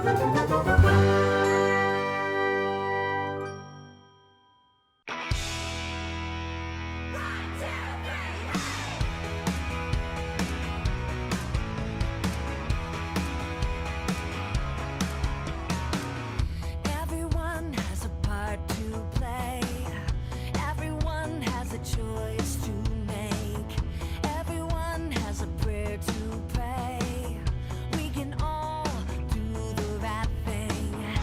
Everyone has a part to play. Everyone has a choice to make. Everyone has a prayer to pray. We can all do the right thing.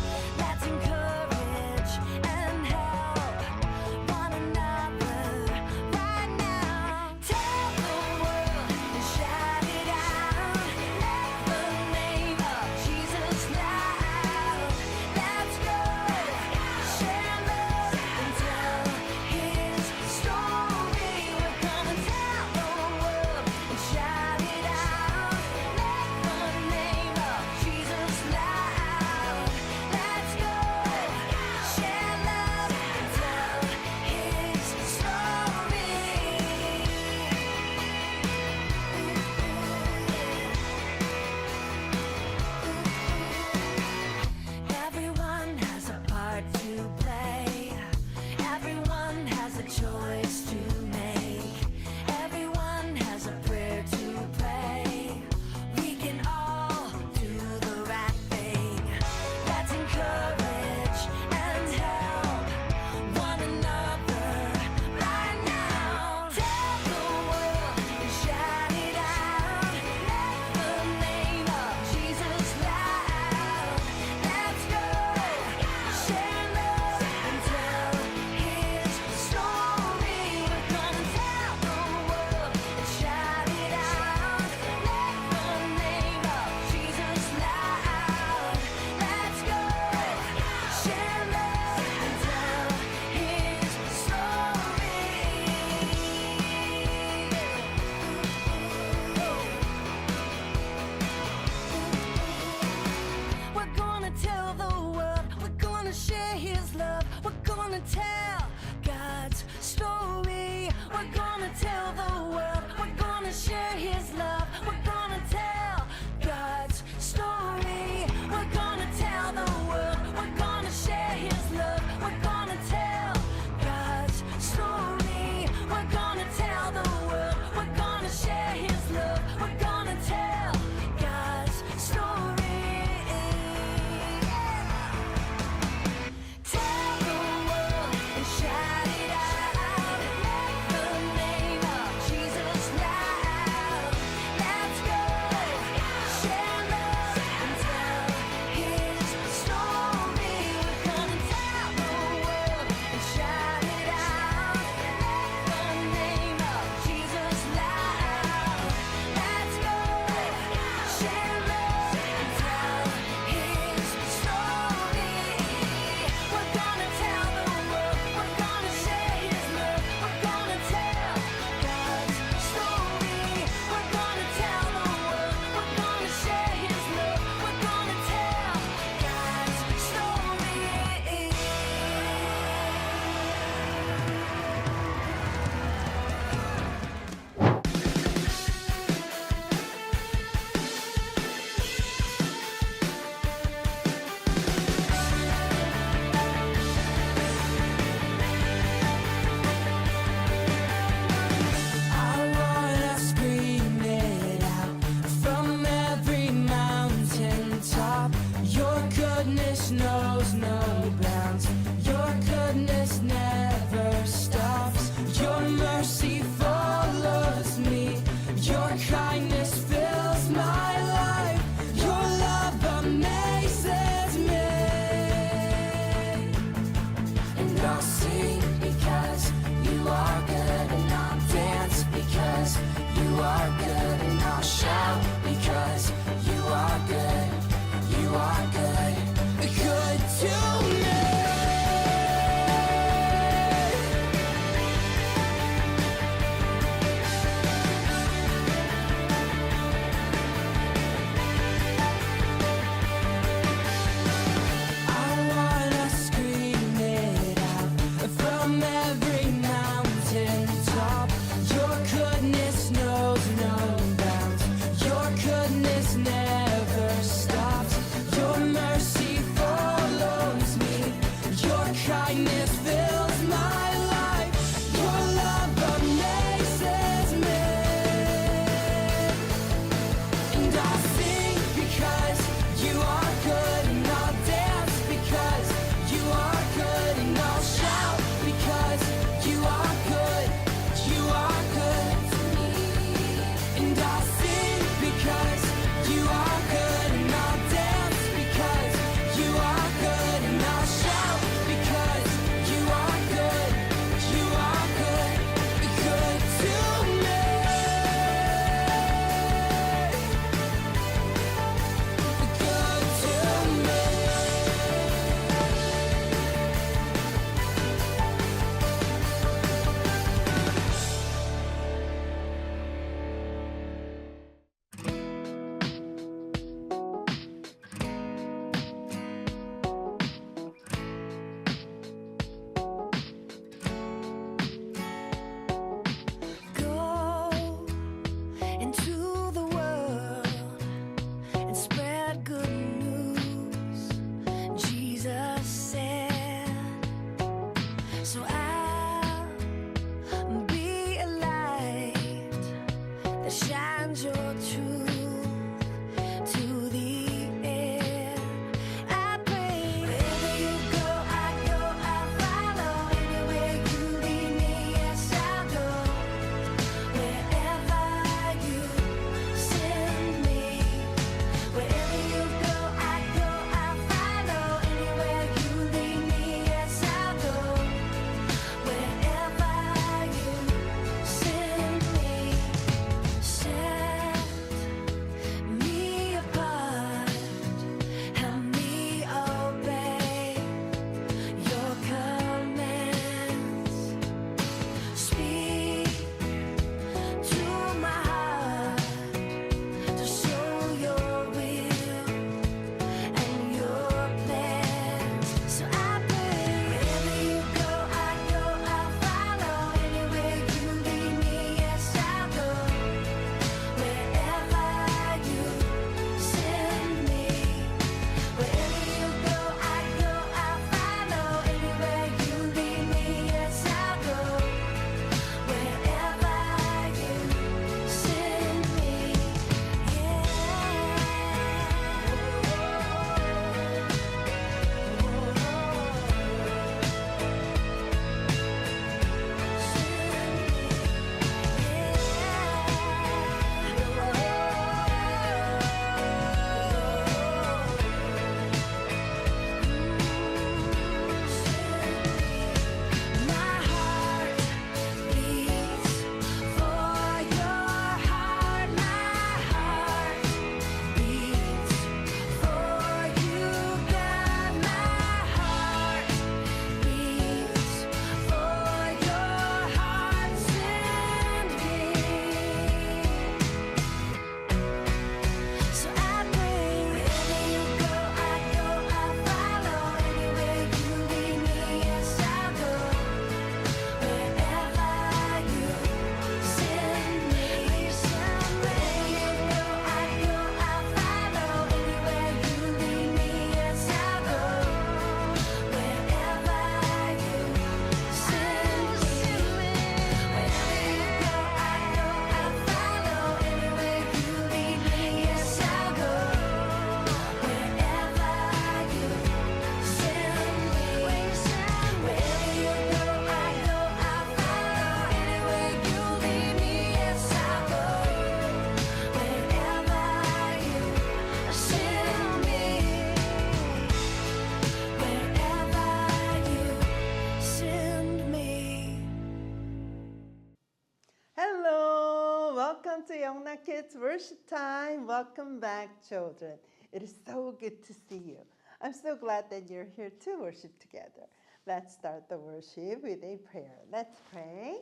Hyeon Kids Worship Time. Welcome back, children. It is so good to see you. I'm so glad that you're here to worship together. Let's start the worship with a prayer. Let's pray.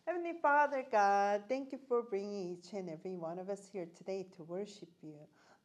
Heavenly Father God, thank you for bringing each and every one of us here today to worship you.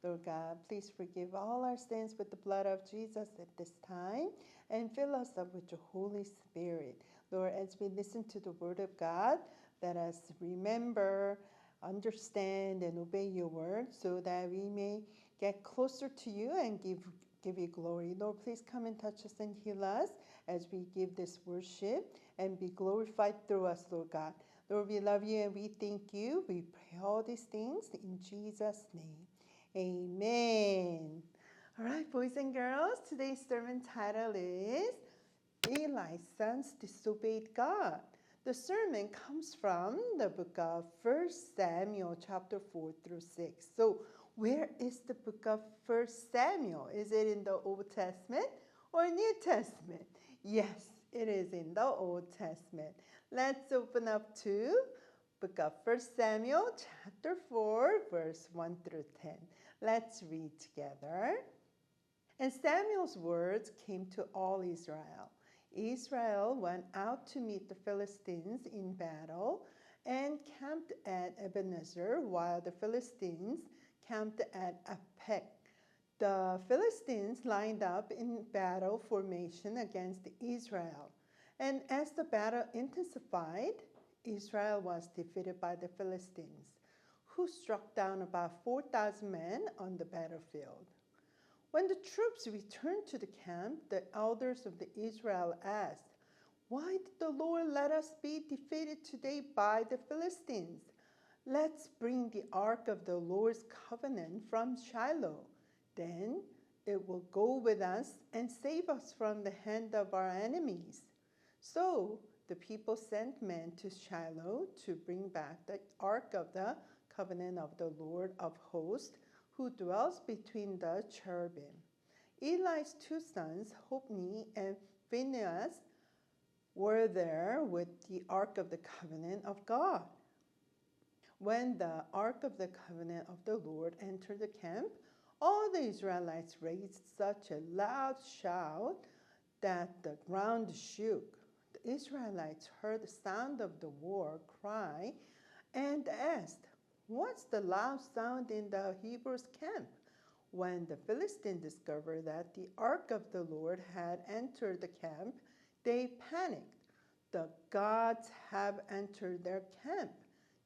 Lord God, please forgive all our sins with the blood of Jesus at this time and fill us up with your Holy Spirit. Lord, as we listen to the word of God, let us remember, understand, and obey your word so that we may get closer to you and give you glory. Lord, please come and touch us and heal us as we give this worship and be glorified through us, Lord God. Lord, we love you and we thank you. We pray all these things in Jesus' name. Amen. All right, boys and girls, today's sermon title is ELI'S sons disobeyed God. The sermon comes from the book of 1 Samuel chapter 4 through 6. So where is the book of 1 Samuel? Is it in the Old Testament or New Testament? Yes, it is in the Old Testament. Let's open up to book of 1 Samuel chapter 4 verse 1 through 10. Let's read together. And Samuel's words came to all Israel. Israel went out to meet the Philistines in battle and camped at Ebenezer, while the Philistines camped at Aphek. The Philistines lined up in battle formation against Israel. And as the battle intensified, Israel was defeated by the Philistines, who struck down about 4,000 men on the battlefield. When the troops returned to the camp, the elders of Israel asked, "Why did the Lord let us be defeated today by the Philistines? Let's bring the ark of the Lord's covenant from Shiloh. Then it will go with us and save us from the hand of our enemies." So the people sent men to Shiloh to bring back the ark of the covenant of the Lord of hosts, who dwells between the cherubim. Eli's two sons, Hophni and Phinehas, were there with the ark of the covenant of God. When the ark of the covenant of the Lord entered the camp, all the Israelites raised such a loud shout that the ground shook. The Israelites heard the sound of the war cry and asked, "What's the loud sound in the Hebrews' camp?" When the Philistines discovered that the ark of the Lord had entered the camp, they panicked. "The gods have entered their camp,"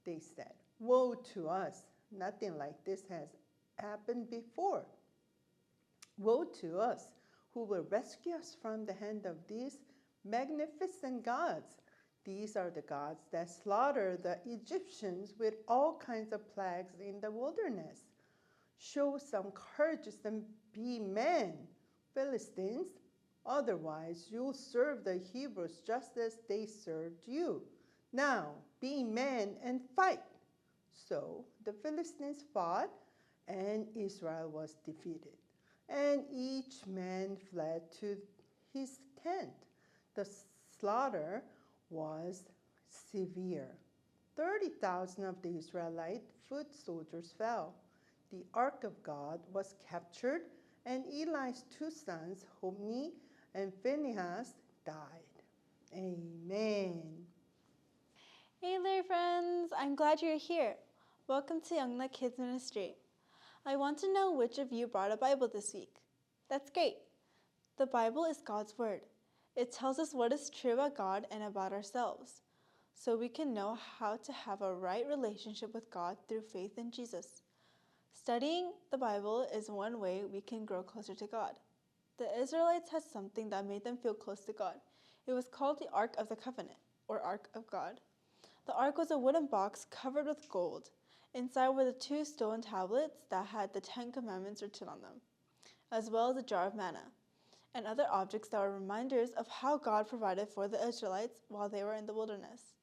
they said. "Woe to us! Nothing like this has happened before. Woe to us! Who will rescue us from the hand of these magnificent gods? These are the gods that slaughtered the Egyptians with all kinds of plagues in the wilderness. Show some courage and be men, Philistines. Otherwise, you'll serve the Hebrews just as they served you. Now, be men and fight." So the Philistines fought, and Israel was defeated, and each man fled to his tent. The slaughter was severe. 30,000 of the Israelite foot soldiers fell. The ark of God was captured, and Eli's two sons, Hophni and Phinehas, died. Amen. Hey there, friends! I'm glad you're here. Welcome to Youngna Kids Ministry. I want to know which of you brought a Bible this week. That's great. The Bible is God's Word. It tells us what is true about God and about ourselves, so we can know how to have a right relationship with God through faith in Jesus. Studying the Bible is one way we can grow closer to God. The Israelites had something that made them feel close to God. It was called the Ark of the Covenant, or Ark of God. The ark was a wooden box covered with gold. Inside were the 2 stone tablets that had the 10 Commandments written on them, as well as a jar of manna, and other objects that were reminders of how God provided for the Israelites while they were in the wilderness.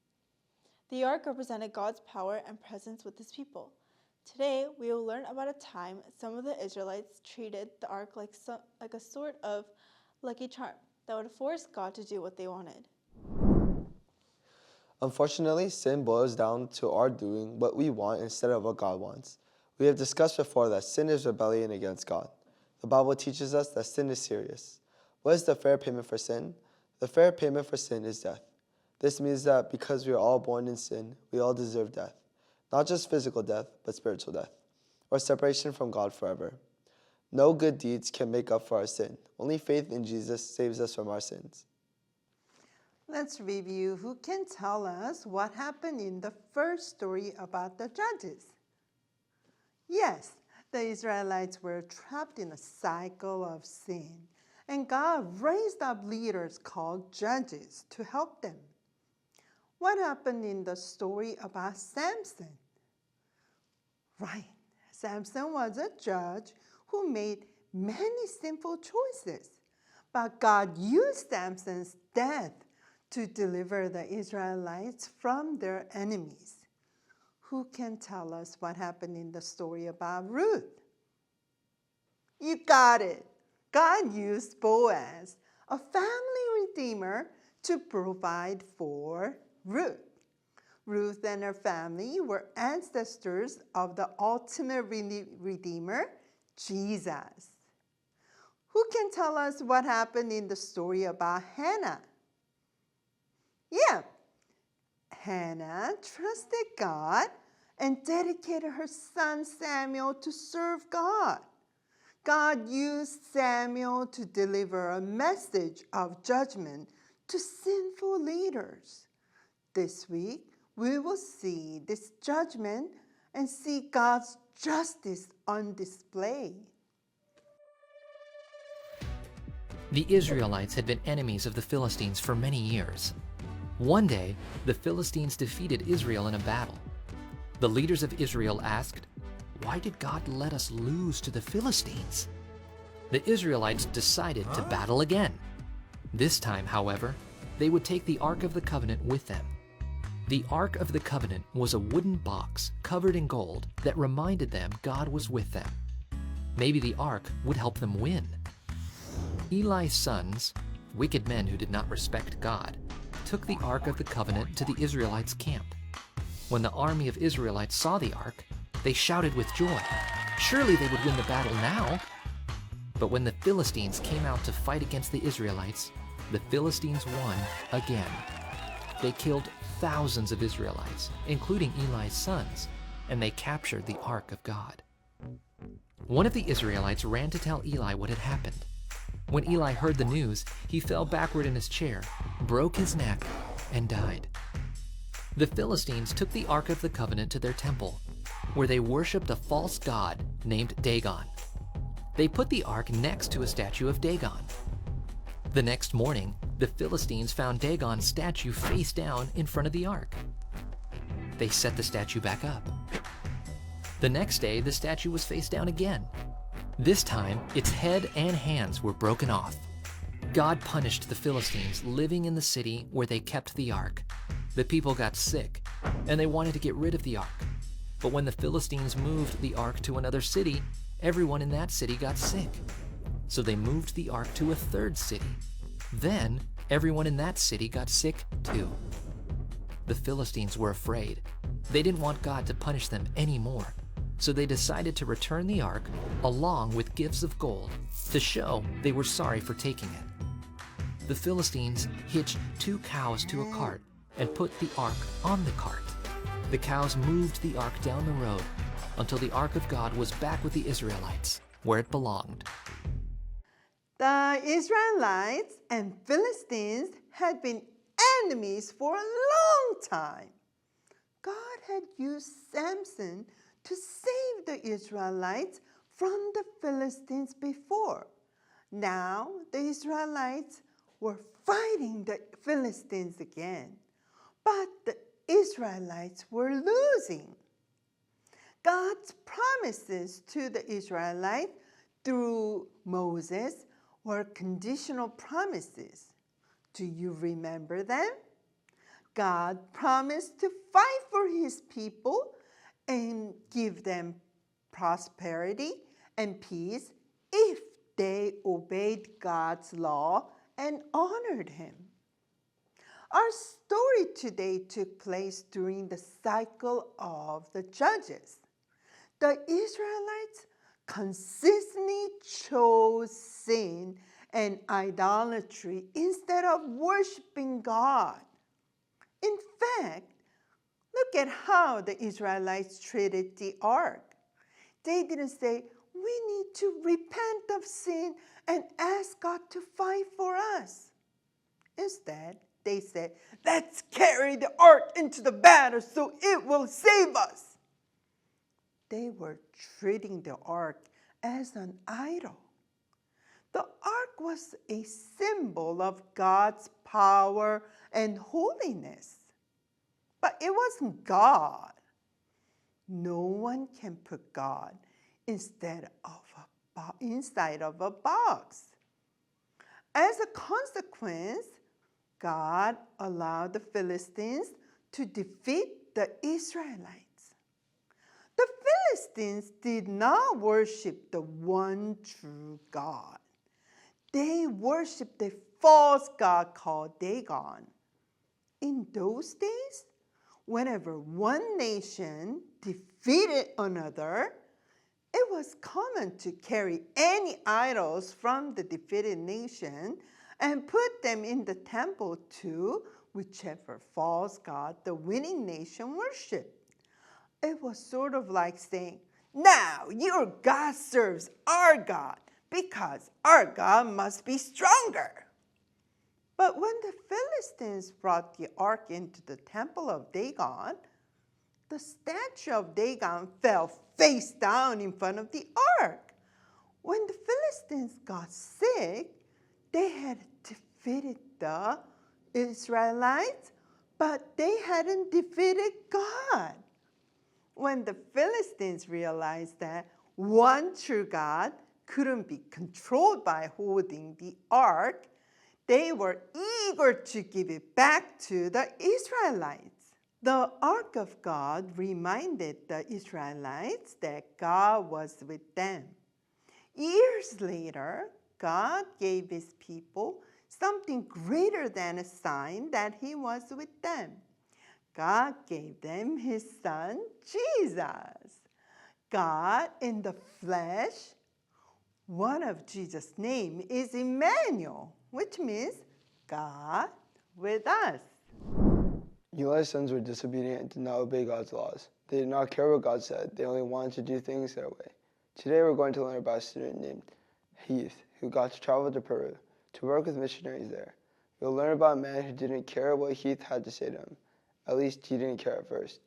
The ark represented God's power and presence with his people. Today, we will learn about a time some of the Israelites treated the ark like a sort of lucky charm that would force God to do what they wanted. Unfortunately, sin boils down to our doing what we want instead of what God wants. We have discussed before that sin is rebellion against God. The Bible teaches us that sin is serious. What is the fair payment for sin? The fair payment for sin is death. This means that because we are all born in sin, we all deserve death. Not just physical death, but spiritual death, or separation from God forever. No good deeds can make up for our sin. Only faith in Jesus saves us from our sins. Let's review who can tell us what happened in the first story about the judges. Yes, the Israelites were trapped in a cycle of sin, and God raised up leaders called judges to help them. What happened in the story about Samson? Right, Samson was a judge who made many sinful choices, but God used Samson's death to deliver the Israelites from their enemies. Who can tell us what happened in the story about Ruth? You got it. God used Boaz, a family redeemer, to provide for Ruth. Ruth and her family were ancestors of the ultimate redeemer, Jesus. Who can tell us what happened in the story about Hannah? Yeah, Hannah trusted God and dedicated her son Samuel to serve God. God used Samuel to deliver a message of judgment to sinful leaders. This week, we will see this judgment and see God's justice on display. The Israelites had been enemies of the Philistines for many years. One day, the Philistines defeated Israel in a battle. The leaders of Israel asked, "Why did God let us lose to the Philistines?" The Israelites decided to battle again. This time, however, they would take the Ark of the Covenant with them. The Ark of the Covenant was a wooden box covered in gold that reminded them God was with them. Maybe the Ark would help them win. Eli's sons, wicked men who did not respect God, took the Ark of the Covenant to the Israelites' camp. When the army of Israelites saw the Ark, they shouted with joy. Surely they would win the battle now. But when the Philistines came out to fight against the Israelites, the Philistines won again. They killed thousands of Israelites, including Eli's sons, and they captured the Ark of God. One of the Israelites ran to tell Eli what had happened. When Eli heard the news, he fell backward in his chair, broke his neck, and died. The Philistines took the Ark of the Covenant to their temple, where they worshipped a false god named Dagon. They put the Ark next to a statue of Dagon. The next morning, the Philistines found Dagon's statue face down in front of the Ark. They set the statue back up. The next day, the statue was face down again. This time, its head and hands were broken off. God punished the Philistines living in the city where they kept the Ark. The people got sick, and they wanted to get rid of the Ark. But when the Philistines moved the Ark to another city, everyone in that city got sick. So they moved the Ark to a third city. Then, everyone in that city got sick too. The Philistines were afraid. They didn't want God to punish them anymore. So they decided to return the Ark along with gifts of gold to show they were sorry for taking it. The Philistines hitched 2 cows to a cart and put the Ark on the cart. The cows moved the Ark down the road until the Ark of God was back with the Israelites, where it belonged. The Israelites and Philistines had been enemies for a long time. God had used Samson to save the Israelites from the Philistines before. Now the Israelites were fighting the Philistines again, but the Israelites were losing. God's promises to the Israelites through Moses were conditional promises. Do you remember them? God promised to fight for his people and give them prosperity and peace if they obeyed God's law and honored him. Our story today took place during the cycle of the judges. The Israelites consistently chose sin and idolatry instead of worshiping God. In fact, look at how the Israelites treated the ark. They didn't say, we need to repent of sin and ask God to fight for us. Instead, they said, let's carry the ark into the battle so it will save us. They were treating the ark as an idol. The ark was a symbol of God's power and holiness. But it wasn't God. No one can put God inside of a box. As a consequence, God allowed the Philistines to defeat the Israelites. The Philistines did not worship the one true God. They worshiped a false god called Dagon. In those days, whenever one nation defeated another, it was common to carry any idols from the defeated nation and put them in the temple to whichever false god the winning nation worshipped. It was sort of like saying, now your God serves our God because our God must be stronger. But when the Philistines brought the ark into the temple of Dagon, the statue of Dagon fell face down in front of the ark. When the Philistines got sick, they had defeated the Israelites, but they hadn't defeated God. When the Philistines realized that one true God couldn't be controlled by holding the ark, they were eager to give it back to the Israelites. The ark of God reminded the Israelites that God was with them. Years later, God gave his people something greater than a sign that he was with them. God gave them his son, Jesus. God in the flesh. One of Jesus' name is Emmanuel, which means God with us. Eli's sons were disobedient and did not obey God's laws. They did not care what God said. They only wanted to do things their way. Today we're going to learn about a student named Hyeon who got to travel to Peru to work with missionaries there. We'll learn about a man who didn't care what Hyeon had to say to him. At least he didn't care at first.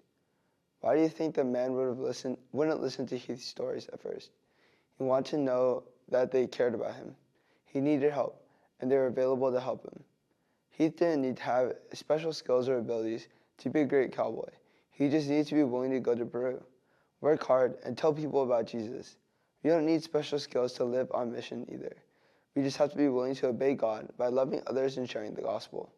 Why do you think the man wouldn't listen to Hyeon's stories at first? He wanted to know that they cared about him. He needed help, and they were available to help him. Hyeon didn't need to have special skills or abilities to be a great cowboy. He just needed to be willing to go to Peru, work hard, and tell people about Jesus. We don't need special skills to live on mission either. We just have to be willing to obey God by loving others and sharing the gospel.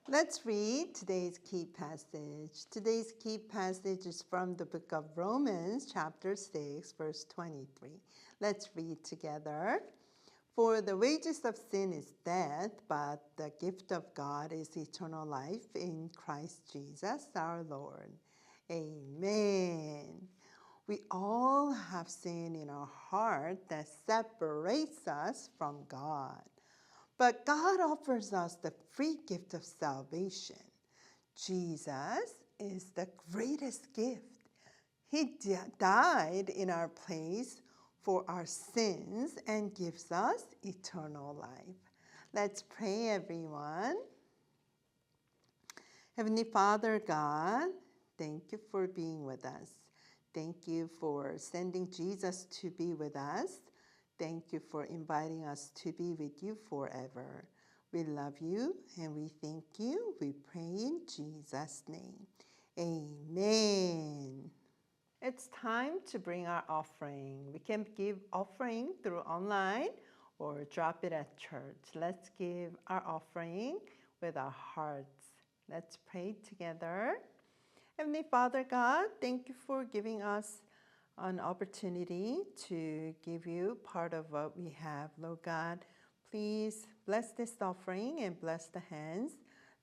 Let's read today's key passage. Today's key passage is from the book of Romans, chapter 6, verse 23. Let's read together. For the wages of sin is death, but the gift of God is eternal life in Christ Jesus our Lord. Amen. We all have sin in our heart that separates us from God. But God offers us the free gift of salvation. Jesus is the greatest gift. He died in our place for our sins and gives us eternal life. Let's pray, everyone. Heavenly Father God, thank you for being with us. Thank you for sending Jesus to be with us. Thank you for inviting us to be with you forever. We love you and we thank you. We pray in Jesus' name. Amen. It's time to bring our offering. We can give offering through online or drop it at church. Let's give our offering with our hearts. Let's pray together. Heavenly Father God, thank you for giving us an opportunity to give you part of what we have. Lord God, please bless this offering and bless the hands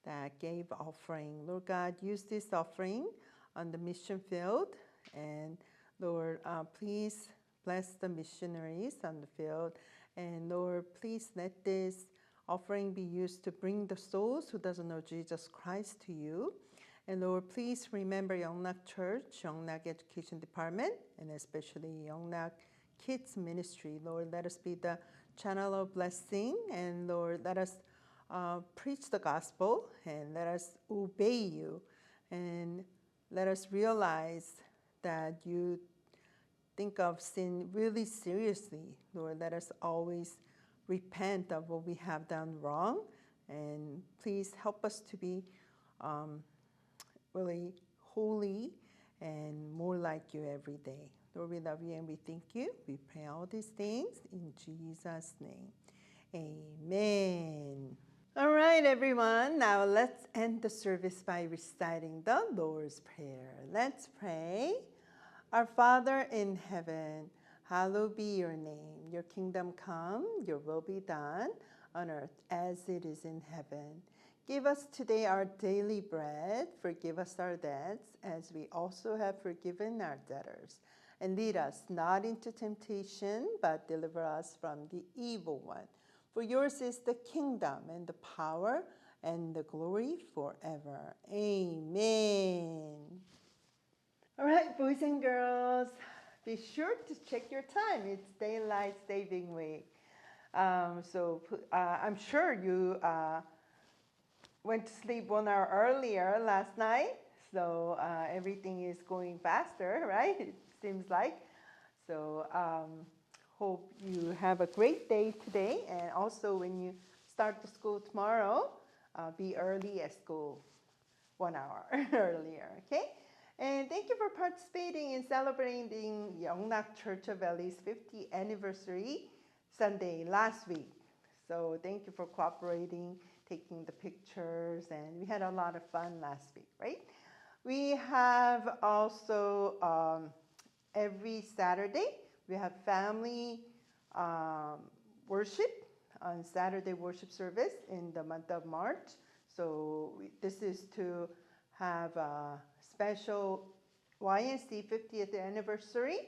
that gave offering. Lord God, use this offering on the mission field. And Lord, please bless the missionaries on the field. And Lord, please let this offering be used to bring the souls who doesn't know Jesus Christ to you. And Lord, please remember Yeongnak Church, Yeongnak Education Department, and especially Yeongnak Kids Ministry. Lord, let us be the channel of blessing. And Lord, let us preach the gospel, and let us obey you, and let us realize that you think of sin really seriously. Lord, let us always repent of what we have done wrong, and please help us to be really holy and more like you every day. Lord, we love you and we thank you. We pray all these things in Jesus' name. Amen. All right, everyone. Now let's end the service by reciting the Lord's Prayer. Let's pray. Our Father in heaven, hallowed be your name. Your kingdom come, your will be done on earth as it is in heaven. Give us today our daily bread. Forgive us our debts as we also have forgiven our debtors. And lead us not into temptation, but deliver us from the evil one. For yours is the kingdom and the power and the glory forever. Amen. All right, boys and girls, be sure to check your time. It's Daylight Saving Week. So I'm sure you went to sleep 1 hour earlier last night. So everything is going faster, right? It seems like. So hope you have a great day today. And also when you start the school tomorrow, be early at school 1 hour earlier, okay? And thank you for participating in celebrating Yeongnak Church of ELI'S 50th anniversary Sunday last week. So thank you for cooperating, taking the pictures, and we had a lot of fun last week, right? We have also every Saturday, we have family worship on Saturday worship service in the month of March. So this is to have a special YNC 50th anniversary,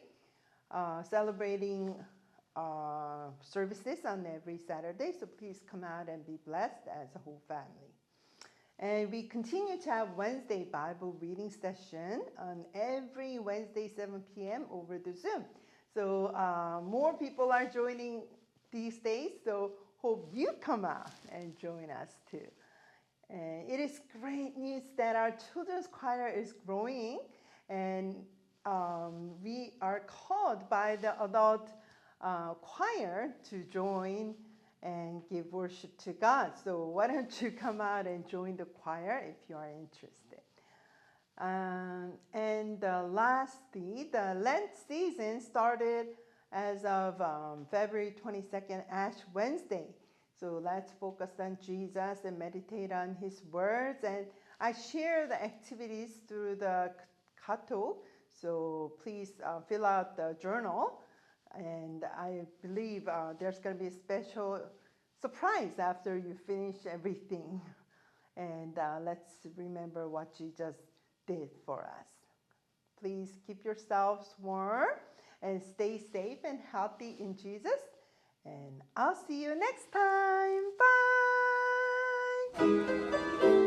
celebrating services on every Saturday. So please come out and be blessed as a whole family. And we continue to have Wednesday Bible reading session on every Wednesday 7 p.m. over the Zoom. So more people are joining these days, so hope you come out and join us too. And it is great news that our children's choir is growing, and we are called by the adult choir to join and give worship to God. So why don't you come out and join the choir if you are interested. And lastly, the Lent season started as of February 22nd, Ash Wednesday. So let's focus on Jesus and meditate on his words. And I share the activities through the Kato. So please fill out the journal. And I believe there's going to be a special surprise after you finish everything. And let's remember what Jesus did for us. Please keep yourselves warm and stay safe and healthy in Jesus. And I'll see you next time. Bye.